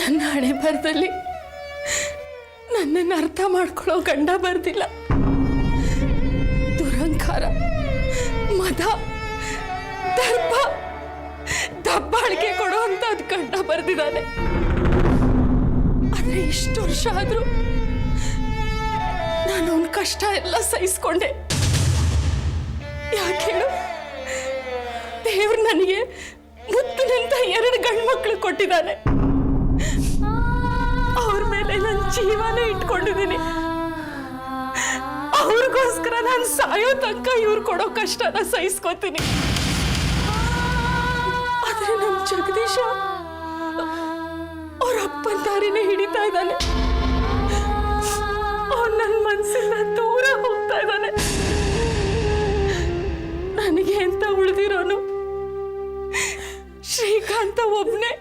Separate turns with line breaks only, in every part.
ನನ್ನ ಹಣೆ ಬರದಲ್ಲಿ ನನ್ನನ್ನು ಅರ್ಥ ಮಾಡ್ಕೊಳ್ಳೋ ಗಂಡ ಬರ್ದಿಲ್ಲ. ದುರಂಕಾರ, ಮದ, ದರ್ಪ, ದಬ್ಬಾಳಿಕೆ ಕೊಡೋ ಅಂತ ಅದು ಗಂಡ ಬರ್ದಿದ್ದಾನೆ. ಆದ್ರೆ ಇಷ್ಟು ವರ್ಷ ಆದ್ರೂ ನಾನು ಅವನ ಕಷ್ಟ ಎಲ್ಲ ಸಹಿಸ್ಕೊಂಡೆ. ಯಾಕೆ ಹೇಳು? ದೇವ್ರು ನನಗೆ ಮುತ್ತಿನಂತ 2 ಗಂಡು ಮಕ್ಕಳು ಕೊಟ್ಟಿದ್ದಾನೆ. ಅವ್ರ ಮೇಲೆ ನನ್ನ ಜೀವನ ಇಟ್ಕೊಂಡಿದ್ದೀನಿ. ಅವ್ರಿಗೋಸ್ಕರ ನಾನು ಸಾಯೋ ತನಕ ಇವ್ರು ಕೊಡೋ ಕಷ್ಟನ ಸಹಿಸ್ಕೋತೀನಿ. ಆದ್ರೆ ನಮ್ಮ ಜಗದೀಶ ಅವ್ರ ಅಪ್ಪನ ದಾರಿನೇ ಹಿಡಿತಾ ಇದ್ದಾನೆ. ಅವ್ನು ನನ್ನ ಮನಸ್ಸಿಂದ ದೂರ ಹೋಗ್ತಾ ಇದ್ದಾನೆ. ನನಗೆ ಅಂತ ಉಳಿದಿರೋನು ಶ್ರೀಕಾಂತ ಒಬ್ನೇ.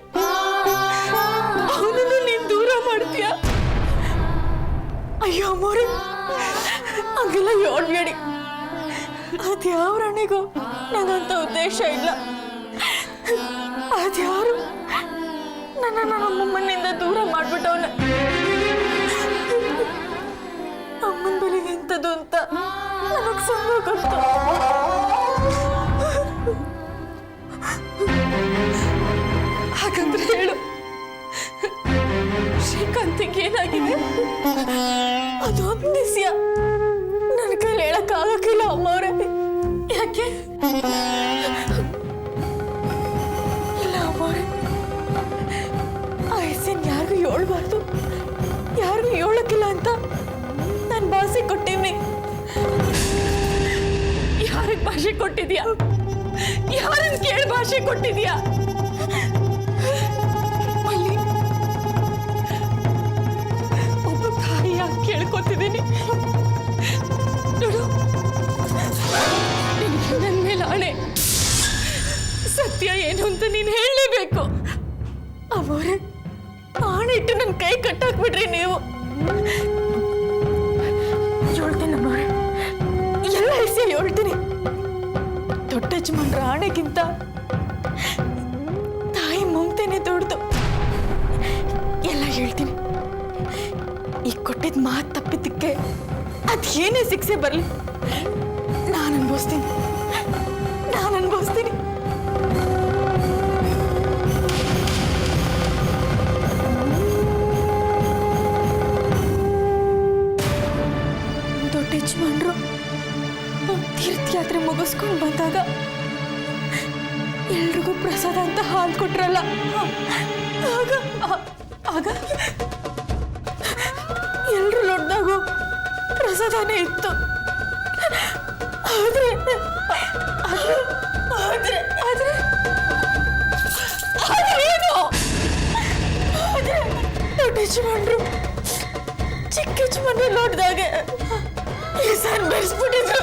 ಅವನನ್ನು ನೀನ್ ದೂರ ಮಾಡ್ತೀಯ? ಅಯ್ಯೋ ಮೋರಿ, ಹಂಗೆಲ್ಲ ಹೇಳ್ಬೇಡಿ. ಅದ್ಯಾವ್ರಣಿಗೂ ನಂಗಂತ ಉದ್ದೇಶ ಇಲ್ಲ. ಅದ್ಯಾರು ನನ್ನ ಅಮ್ಮಮ್ಮನಿಂದ ದೂರ ಮಾಡ್ಬಿಟ್ಟವನ. ಅಮ್ಮನ ಬೆಲೆ ಎಂಥದ್ದು ಅಂತ ನನಗೆ ಸಂಭವ ಗೊತ್ತು. ಹಾಗಂದ್ರೆ ಹೇಳು, ಶ್ರೀಕಾಂತಿಗೆ ಏನಾಗಿದೆ? ಅದೊಂದು ವಿಷಯ ನನ್ನ ಕೈಲಿ ಹೇಳಕ್ಕಾಗಕ್ಕಿಲ್ಲ ಅಮ್ಮವ್ರೆ. ಯಾಕೆ? ಇಲ್ಲ ಅಮ್ಮವ್ರೆ, ಆ ಹೆಸನ್ ಯಾರಿಗೂ ಹೇಳ್ಬಾರ್ದು, ಯಾರಿಗೂ ಹೇಳಕ್ಕಿಲ್ಲ ಅಂತ ನಾನು ಭಾಷೆ ಕೊಟ್ಟಿವ್ನಿ. ಯಾರಿಗೆ ಭಾಷೆ ಕೊಟ್ಟಿದ್ಯಾ? ಯಾರನ್ನು ಕೇಳಿ ಭಾಷೆ ಕೊಟ್ಟಿದ್ಯಾ? ಒಬ್ಬ ತಾಯಿಯಾಗಿ ಕೇಳ್ಕೊತಿದ್ದೀನಿ. ನೋಡು, ನಿನಗೆ ನನ್ನ ಮೇಲೆ ಆಣೆ. ಸತ್ಯ ಏನು ಅಂತ ನೀನು ಹೇಳಲೇಬೇಕು. ಅವರೇ ಆಣೆ ಇಟ್ಟು ನನ್ನ ಕೈ ಕಟ್ಟಾಕ್ಬಿಡ್ರಿ ನೀವು. ಹೇಳ್ತೀನಿ ಅಮ್ಮವ್ರೆ, ಎಲ್ಲ ವಿಷಯ ಹೇಳ್ತೀನಿ. ದೊಡ್ಡ ಯಜಮಾನ್ರ ಆಣೆಗಿಂತ ತಾಯಿ ಮಮತೆನೆ ದೊಡ್ಡದು. ಎಲ್ಲ ಹೇಳ್ತೀನಿ. ಈಗ ಕೊಟ್ಟಿದ್ದ ಮಾತು ತಪ್ಪಿದ್ದಕ್ಕೆ ಅದೇನೇ ಶಿಕ್ಷೆ ಬರಲಿ, ನಾನು ಅನುಭವಿಸ್ತೀನಿ. ದೊಡ್ಡ ಯಜಮಾನ್ರು ತೀರ್ಥಯಾತ್ರೆ ಮುಗಿಸ್ಕೊಂಡು ಬಂದಾಗ ಎಲ್ರಿಗೂ ಪ್ರಸಾದ ಅಂತ ಹಾಲು ಕೊಟ್ರಲ್ಲ, ಆಗ ಎಲ್ರು ಲೊಡ್ದಾಗೂ ಪ್ರಸಾದನೇ ಇತ್ತು. ಆದ್ರೆ ದೊಡ್ಡ ಯಜಮಾನ್ರು ಚಿಕ್ಕ ಯಜಮಾನ್ರು ಲೊಡ್ದಾಗೆ ಹೆಸರು ಬೆಳೆಸ್ಬಿಟ್ಟಿದ್ರು.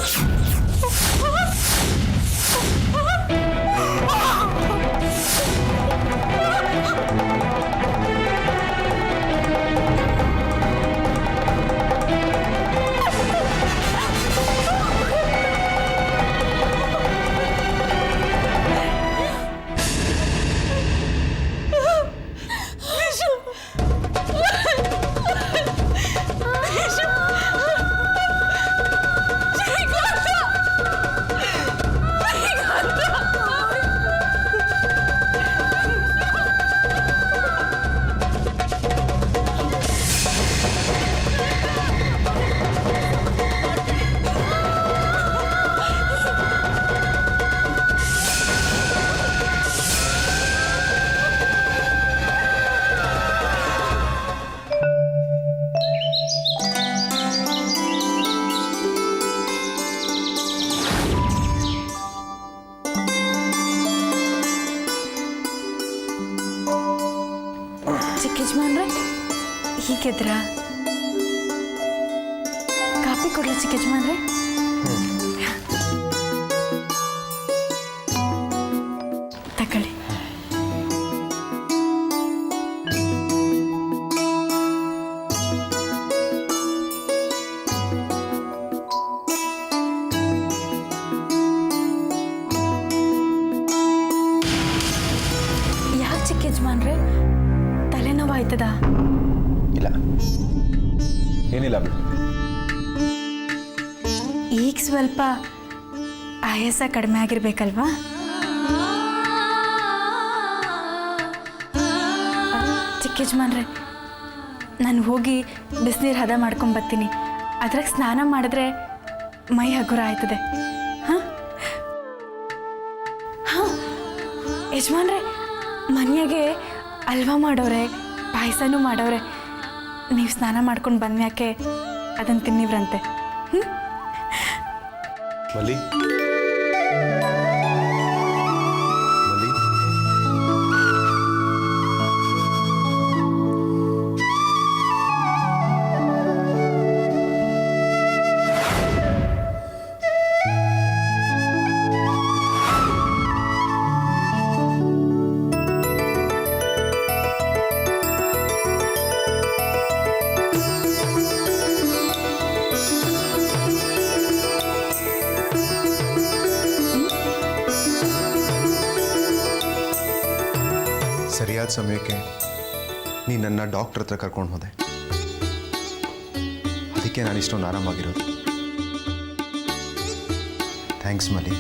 ಯಜಮಾನ್ರೆ, ಹೀಗೆದ್ರ ಕಾಫಿ ಕೊಡ್ಲ ಚಿಕ್ಕ ಯಜಮಾನ್ರೆ? ತಗೊಳ್ಳಿ. ಯಾಕೆ ಚಿಕ್ಕ ಯಜಮಾನ್ರೆ, ತಲೆನೋವು
ನೋವು ಆಯ್ತದ?
ಇಲ್ಲ, ಏನಿಲ್ಲ ಬಿಡು.
ಈಗ ಸ್ವಲ್ಪ ಆಯಾಸ ಕಡಿಮೆ ಆಗಿರ್ಬೇಕಲ್ವಾ? ಚಿಕ್ಕ ಯಜಮಾನ್ರೆ, ನಾನು ಹೋಗಿ ಬಿಸಿನೀರು ಹದ ಮಾಡ್ಕೊಂಡು ಬರ್ತೀನಿ. ಅದ್ರಾಗ ಸ್ನಾನ ಮಾಡಿದ್ರೆ ಮೈ ಹಗುರ ಆಯ್ತದೆ. ಹಾಂ ಹಾಂ ಯಜಮಾನ್ರೆ, ಮನೆಯಾಗೆ ಹಲ್ವಾ ಮಾಡೋರೆ, ಪಾಯಸನೂ ಮಾಡೋರೆ. ನೀವು ಸ್ನಾನ ಮಾಡ್ಕೊಂಡು ಬಂದ್ಮ್ಯಾಕೆ ಅದನ್ನು ತಿನ್ನಿವ್ರಂತೆ.
ಮಲ್ಲಿ, ಮಲ್ಲಿ, ಸರಿಯಾದ ಸಮಯಕ್ಕೆ ನೀ ನನ್ನ ಡಾಕ್ಟರ್ ಹತ್ರ ಕರ್ಕೊಂಡು ಹೋದೆ. ಅದಕ್ಕೆ ನಾನು ಇಷ್ಟೊಂದು ಆರಾಮಾಗಿರೋದು. ಥ್ಯಾಂಕ್ಸ್ ಮಲಿ.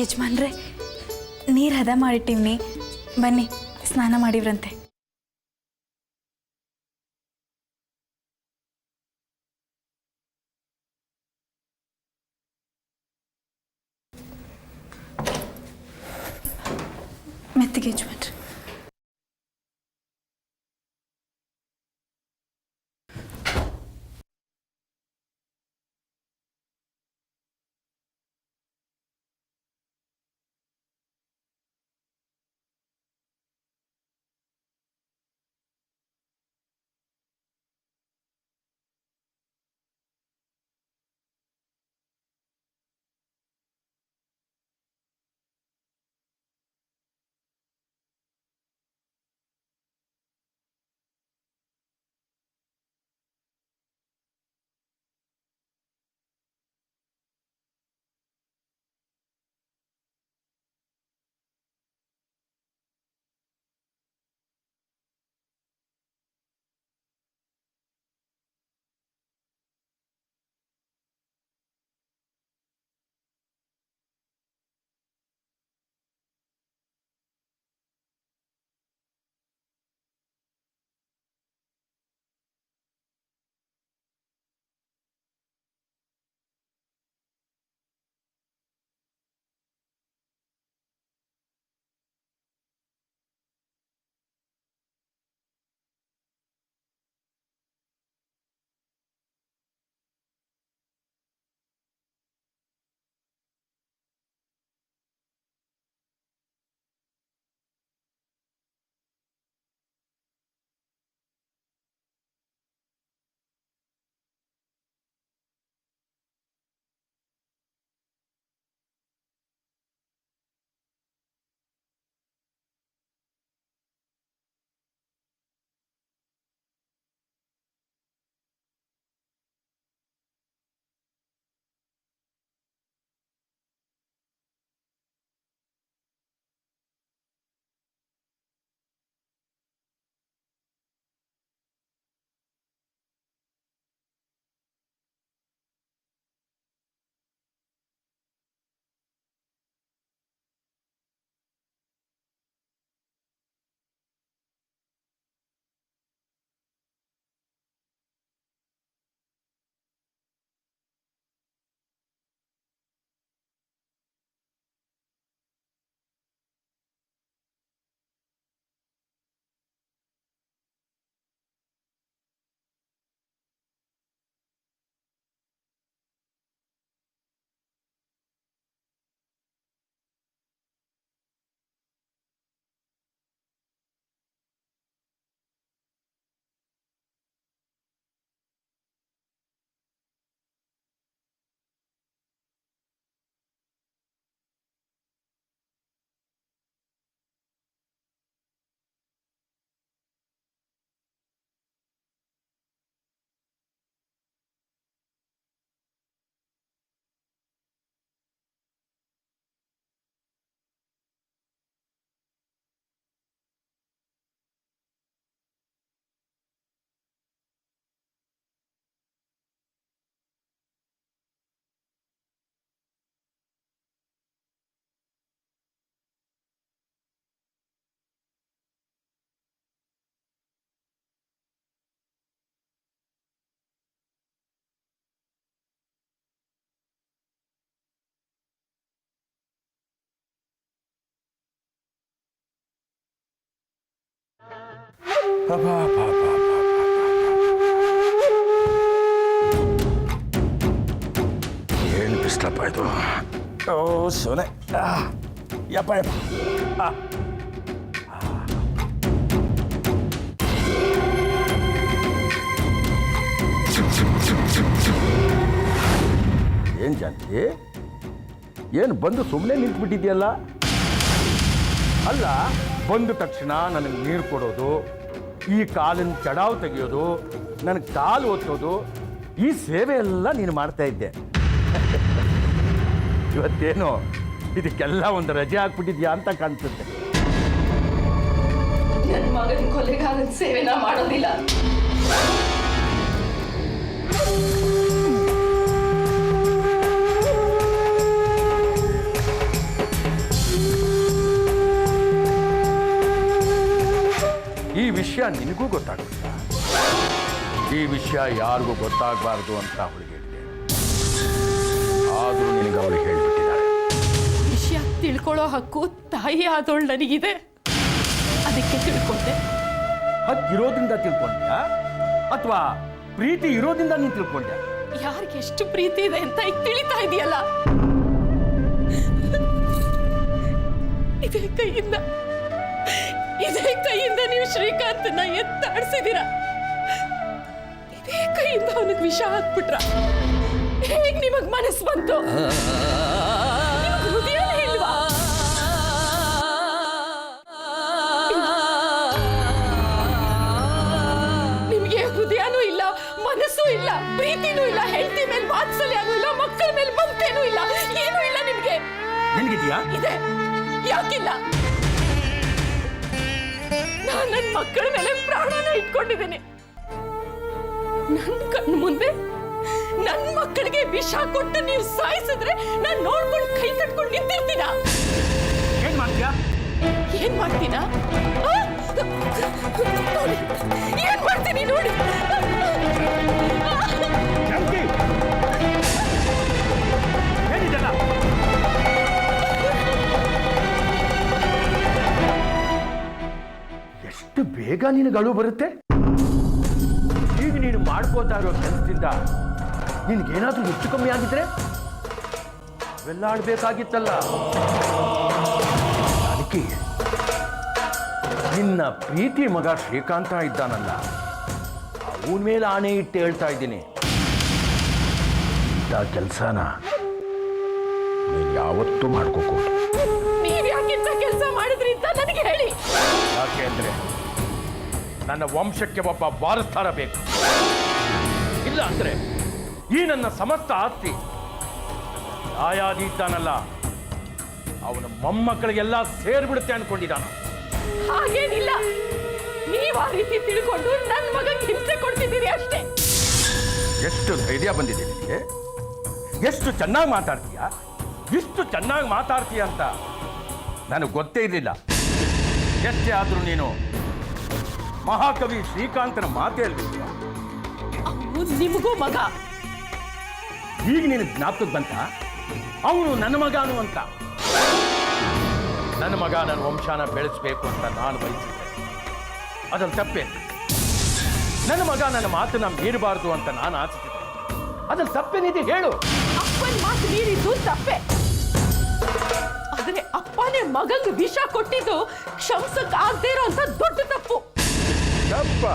ಯಜಮಾನ್ರೆ, ನೀರು ಹದ ಮಾಡಿಟ್ಟಿವ್ನಿ, ಬನ್ನಿ ಸ್ನಾನ ಮಾಡಿವ್ರಂತೆ. ಮೆತ್ತಿಗೆ ಯಜಮಾನ್ರೆ.
ಏನು ಬಿಸ್ಲಪ್ಪ ಇದು. ಓ ಸೋನೆ ಯಪ್ಪ ಯಪ್ಪ. ಏನು ಜಾನಕಿ, ಏನು ಬಂದು ಸುಮ್ಮನೆ ನಿಂತ್ಬಿಟ್ಟಿದ್ಯಲ್ಲ? ಅಲ್ಲ, ಬಂದ ತಕ್ಷಣ ನನಗೆ ನೀರು ಕೊಡೋದು, ಈ ಕಾಲಿನ ಚಡಾವು ತೆಗೆಯೋದು, ನನಗೆ ಕಾಲು ಒತ್ತೋದು, ಈ ಸೇವೆ ಎಲ್ಲ ನೀನು ಮಾಡ್ತಾ ಇದ್ದೆ. ಇವತ್ತೇನು ಇದಕ್ಕೆಲ್ಲ ಒಂದು ರಜೆ ಹಾಕ್ಬಿಟ್ಟಿದ್ಯಾ ಅಂತ ಕಾಣಿಸುತ್ತೆ.
ನನ್ನ ಮಗನ ಕೊಲೆಗಾರನ ಸೇವೆನ ಮಾಡೋದಿಲ್ಲ.
ಈ ವಿಷಯ ನಿನಗೂ ಗೊತ್ತಾಗುತ್ತಾ? ಈ ವಿಷಯ ಯಾರಿಗೂ ಗೊತ್ತಾಗಬಾರ್ದು ಅಂತ ಅವಳಿಗೆ ಹೇಳಿದೆ. ಆದರೂ ನಿನಗೆ ಅವಳು ಹೇಳಿಬಿಟ್ಟಿದ್ದಾಳೆ.
ವಿಷಯ ತಿಳ್ಕೊಳ್ಳೋ ಹಕ್ಕು ತಾಯಿ ಆದವಳು ನನಗಿದೆ, ಅದಕ್ಕೆ ತಿಳ್ಕೊಂಡೆ.
ಹಕ್ಕಿರೋದ್ರಿಂದ ತಿಳ್ಕೊಂಡ್ಯಾ ಅಥವಾ ಪ್ರೀತಿ ಇರೋದ್ರಿಂದ ನೀನು ತಿಳ್ಕೊಂಡ್ಯಾ?
ಯಾರಿಗೆ ಎಷ್ಟು ಪ್ರೀತಿ ಇದೆ ಅಂತ ಈಗ ತಿಳಿತಾ ಇದೆಯಲ್ಲ. ಇದೇ ಕೈಯಿಂದ ನೀವು ಶ್ರೀಕಾಂತನ ಎತ್ತಾಡ್ಸಿದೀರ. ಇದೇ ಕೈಯಿಂದ ಅವನಿಗೆ ವಿಷ ಹಾಕ್ಬಿಟ್ರ. ಹೇಗ್ ನಿಮಗ್ ಮನಸ್ಸು ಬಂತು? ನಿಮ್ಗ್ ಹೃದಯನೇ ಇಲ್ವಾ? ನಿಮ್ಗೆ ಹೃದಯನೂ ಇಲ್ಲ, ಮನಸ್ಸು ಇಲ್ಲ, ಪ್ರೀತಿನೂ ಇಲ್ಲ, ಹೆಂಡತಿ ಮೇಲೆ ವಾತ್ಸಲ್ಯನೂ ಇಲ್ಲ, ಮಕ್ಕಳ ಮೇಲೆ ಮಮತೆನೂ ಇಲ್ಲ, ಏನೂ ಇಲ್ಲ ನಿಮ್ಗೆ.
ನಿನ್ಗಿದ್ಯಾ?
ಇದೆ. ಯಾಕಿಲ್ಲ? ನಾನು ನನ್ನ ಮಕ್ಕಳ ಮೇಲೆ ಪ್ರಾಣನ ಇಟ್ಕೊಂಡಿದ್ದೀನಿ. ನನ್ನ ಕಣ್ಣು ಮುಂದೆ ನನ್ನ ಮಕ್ಕಳಿಗೆ ವಿಷ ಕೊಟ್ಟು ನೀವು ಸಾಯಿಸಿದ್ರೆ ನಾನು ನೋಡ್ಕೊಂಡು ಕೈ ಕಟ್ಕೊಂಡು ನಿಂತಿರ್ತೀನ.
ಏನ್ ಮಾಡ್ತೀಯಾ?
ಏನ್ ಮಾಡ್ತೀನ? ಏನ್ ಮಾಡ್ತೀನಿ ನೋಡಿ.
ಎಷ್ಟು ಬೇಗ ನಿನಗಳು ಬರುತ್ತೆ. ಈಗ ನೀನು ಮಾಡ್ಕೋತಾ ಇರೋ ಕೆಲಸದಿಂದ ನಿನ್ಗೇನಾದ್ರೂ ಹೆಚ್ಚು ಕಮ್ಮಿ ಆಗಿದ್ರೆ ಅವೆಲ್ಲ ಆಡ್ಬೇಕಾಗಿತ್ತಲ್ಲ. ಅದಕ್ಕೆ ನಿನ್ನ ಪ್ರೀತಿ ಮಗ ಶ್ರೀಕಾಂತ ಇದ್ದಾನಲ್ಲ, ಅವನ ಮೇಲೆ ಆಣೆ ಇಟ್ಟು ಹೇಳ್ತಾ ಇದ್ದೀನಿ, ಇಂಥ ಕೆಲಸನ ನೀನು ಯಾವತ್ತೂ ಮಾಡ್ಕೋಬಹುದು.
ನೀವ್ ಯಾಕಿಂತ ಕೆಲಸ ಮಾಡಿದ್ರಿ ಅಂತ ನನಗೆ ಹೇಳಿ.
ಯಾಕೆ ಅಂದ್ರೆ ನನ್ನ ವಂಶಕ್ಕೆ ಒಬ್ಬ ವಾರಸ್ದಾರ ಬೇಕು. ಇಲ್ಲ ಅಂದ್ರೆ ಈ ನನ್ನ ಸಮಸ್ತ ಆಸ್ತಿ ಆಯಾದಿ ಇದ್ದಾನಲ್ಲ, ಅವನ ಮೊಮ್ಮಕ್ಕಳಿಗೆಲ್ಲ ಸೇರ್ಬಿಡುತ್ತೆ ಅನ್ಕೊಂಡಿದ್ದಾನ.
ಹಾಗೇನಿಲ್ಲ, ನೀವ್ ಆ ರೀತಿ ತಿಳ್ಕೊಂಡು ನನ್ನ ಮಗನಿಗೆ ಹಿಂಸೆ ಕೊಡ್ತಿದ್ದೀರಿ ಅಷ್ಟೇ.
ಎಷ್ಟು ಧೈರ್ಯ ಬಂದಿದೆ ನಿನಗೆ? ಎಷ್ಟು ಚೆನ್ನಾಗಿ ಮಾತಾಡ್ತೀಯ, ಇಷ್ಟು ಚೆನ್ನಾಗಿ ಮಾತಾಡ್ತೀಯ ಅಂತ ನನಗೆ ಗೊತ್ತೇ ಇರಲಿಲ್ಲ. ಎಷ್ಟೇ ಆದರೂ ನೀನು ಮಹಾಕವಿ ಶ್ರೀಕಾಂತನ ಮಾತೇ ಅಲ್ವಿದ್ಯ.
ಅವನು ನಿಮಗೂ ಮಗ.
ಈಗ ನೀನು ಜ್ಞಾಪಕಕ್ಕೆ ಬಂತ ಅವನು ನನ್ನ ಮಗನು ಅಂತ. ನನ್ನ ಮಗ ನನ್ನ ವಂಶಾನ ಬೆಳೆಸಬೇಕು ಅಂತ ನಾನು ಬಯಸಿದ್ದೆ, ಅದ್ರಲ್ಲಿ ತಪ್ಪೇ. ನನ್ನ ಮಗ ನನ್ನ ಮಾತನ್ನ ಮೀರಬಾರ್ದು ಅಂತ ನಾನು ಆಶಿಸಿದ್ದೆ, ಅದ್ರಲ್ಲಿ ತಪ್ಪೇನಿದೆ ಹೇಳು.
ಅಪ್ಪನ ಮಾತು ಮೀರಿದ್ದು ತಪ್ಪೆ, ಆದ್ರೆ ಅಪ್ಪನೇ ಮಗಂಗೆ ವಿಷ ಕೊಟ್ಟಿದ್ದು ಕ್ಷಮಿಸಕ್ ಆಗದೆ ಇರೋಂತ ದೊಡ್ಡ ತಪ್ಪು.
ತಪ್ಪ?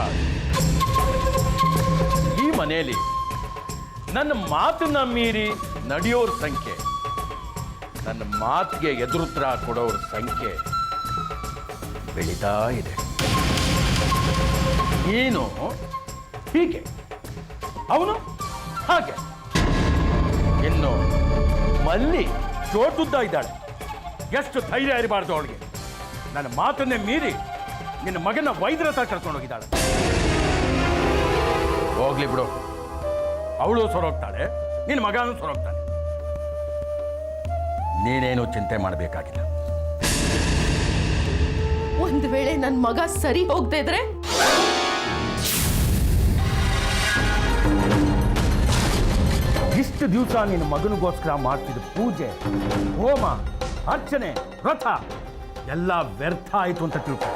ಈ ಮನೆಯಲ್ಲಿ ನನ್ನ ಮಾತನ್ನ ಮೀರಿ ನಡೆಯೋರ ಸಂಖ್ಯೆ, ನನ್ನ ಮಾತಿಗೆ ಎದುರುತ್ತರ ಕೊಡೋರ ಸಂಖ್ಯೆ ಬೆಳೀತಾ ಇದೆ. ನೀನು ಹೀಗೆ, ಅವನು ಹಾಗೆ. ಇನ್ನು ಮಲ್ಲಿ ಚೋಟುದ್ದ ಇದ್ದಾಳೆ. ಎಷ್ಟು ಧೈರ್ಯ ಇರಬಾರ್ದು ಅವಳಿಗೆ. ನನ್ನ ಮಾತನ್ನೇ ಮೀರಿ ನಿನ್ನ ಮಗನ ವೈದ್ಯರ ಹತ್ರ ಕರ್ಕೊಂಡು ಹೋಗಿದ್ದಾಳೆ. ಹೋಗ್ಲಿ ಬಿಡು, ಅವಳು ಸೊರೋಗ್ತಾಳೆ, ನಿನ್ನ ಮಗನೂ ಸೊರೋಗ್ತಾನೆ. ನೀನೇನು ಚಿಂತೆ ಮಾಡಬೇಕಾಗಿಲ್ಲ.
ಒಂದು ವೇಳೆ ನನ್ನ ಮಗ ಸರಿ ಹೋಗದೆ ಇದ್ರೆ
ಇಷ್ಟು ದಿವಸ ನಿನ್ನ ಮಗನಿಗೋಸ್ಕರ ಮಾಡ್ತಿದ್ದ ಪೂಜೆ, ಹೋಮ, ಅರ್ಚನೆ, ವ್ರತ ಎಲ್ಲ ವ್ಯರ್ಥ ಆಯಿತು ಅಂತ ತಿಳ್ಕೊ.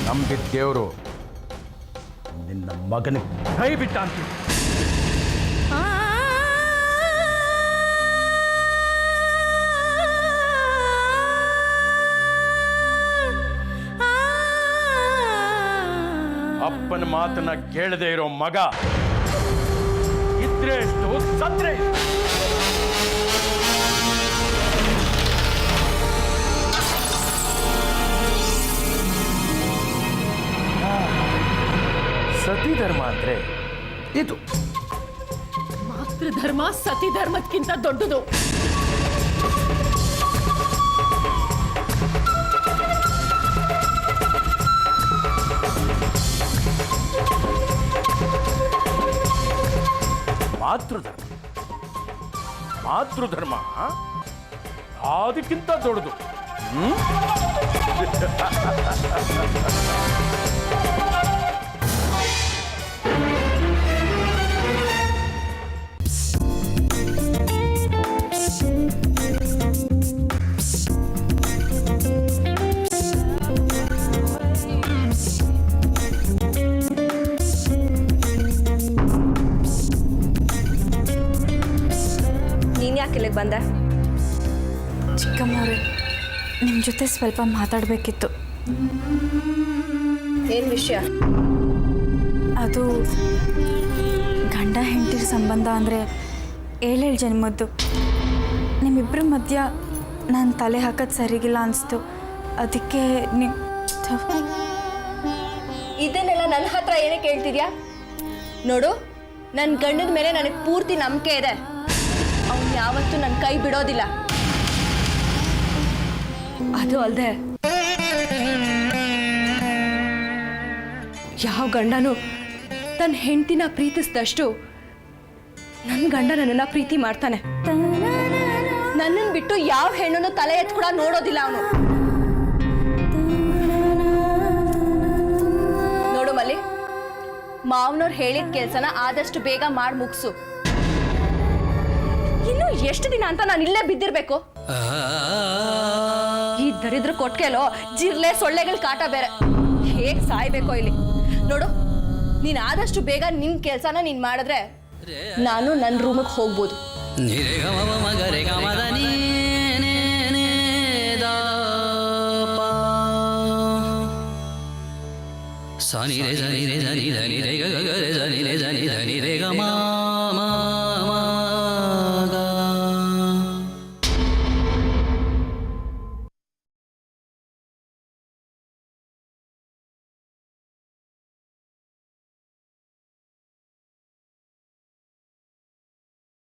ನಂಬಿದ ದೇವರು ನಿನ್ನ ಮಗನ ಕೈ ಬಿಟ್ಟ ಅಂತೀವಿ. ಅಪ್ಪನ ಮಾತನ್ನ ಕೇಳದೆ ಇರೋ ಮಗ ಇದ್ರೆ ಎಷ್ಟು ಸತ್ರೆ ಎಷ್ಟು. ಸತಿ ಧರ್ಮ ಅಂದ್ರೆ ಇದು.
ಮಾತೃ ಧರ್ಮ ಸತಿ ಧರ್ಮಕ್ಕಿಂತ ದೊಡ್ಡದು.
ಮಾತೃಧರ್ಮ ಅದಕ್ಕಿಂತ ದೊಡ್ಡದು.
ನೀನು ಯಾಕೆ ಇಲ್ಲಿಗೆ ಬಂದೆ?
ಚಿಕ್ಕಮ್ಮವ್ರೆ, ನಿಮ್ಮ ಜೊತೆ ಸ್ವಲ್ಪ ಮಾತಾಡಬೇಕಿತ್ತು.
ಏನು ವಿಷಯ?
ಅದು ಗಂಡ ಹೆಂಡತಿರ ಸಂಬಂಧ ಅಂದರೆ ಏಳೇಳು ಜನ್ಮದ್ದು. ನಿಮ್ಮಿಬ್ಬರ ಮಧ್ಯ ನಾನು ತಲೆ ಹಾಕೋದು ಸರಿಗಿಲ್ಲ ಅನಿಸ್ತು. ಅದಕ್ಕೆ ನೀವು
ಇದನ್ನೆಲ್ಲ ನನ್ನ ಹತ್ರ ಏನೇ ಕೇಳ್ತಿದ್ಯಾ? ನೋಡು, ನನ್ನ ಗಂಡನ ಮೇಲೆ ನನಗೆ ಪೂರ್ತಿ ನಂಬಿಕೆ ಇದೆ. ಅವನು ಯಾವತ್ತೂ ನನ್ನ ಕೈ ಬಿಡೋದಿಲ್ಲ. ಅದು ಅಲ್ಲದೆ ಯಾವ ಗಂಡನೂ ತನ್ನ ಹೆಂಡತಿನ ಪ್ರೀತಿಸಿದಷ್ಟು ನನ್ನ ಗಂಡ ನನ್ನನ್ನು ಪ್ರೀತಿ ಮಾಡ್ತಾನೆ. ನನ್ನನ್ನು ಬಿಟ್ಟು ಯಾವ ಹೆಣ್ಣನ್ನು ತಲೆ ಎತ್ತು ಕೂಡ ನೋಡೋದಿಲ್ಲ ಅವನು. ನೋಡು ಮಲ್ಲಿ, ಮಾವನವ್ರು ಹೇಳಿದ ಕೆಲಸನ ಆದಷ್ಟು ಬೇಗ ಮಾಡಿ ಮುಗಿಸು. ಇನ್ನು ಎಷ್ಟು ದಿನ ಅಂತ ನಾನು ಇಲ್ಲೇ ಬಿದ್ದಿರ್ಬೇಕು? ಈ ದರಿದ್ರ ಕೊಟ್ಕೆಲೋ ಜಿರ್ಲೆ ಸೊಳ್ಳೆಗಳ ಕಾಟ ಬೇರೆ. ಹೇಗೆ ಸಾಯ್ಬೇಕೋ ಇಲ್ಲಿ. ನೋಡು, ನೀನು ಆದಷ್ಟು ಬೇಗ ನಿನ್ನ ಕೆಲಸನ ನೀನು ಮಾಡಿದ್ರೆ ನಾನು ನನ್ನ ರೂಮಿಗೆ ಹೋಗ್ಬೋದು.
सा नि रे ध नि रे ध नि ध नि रे ग ग रे ध नि रे ध नि ध नि रे ग मा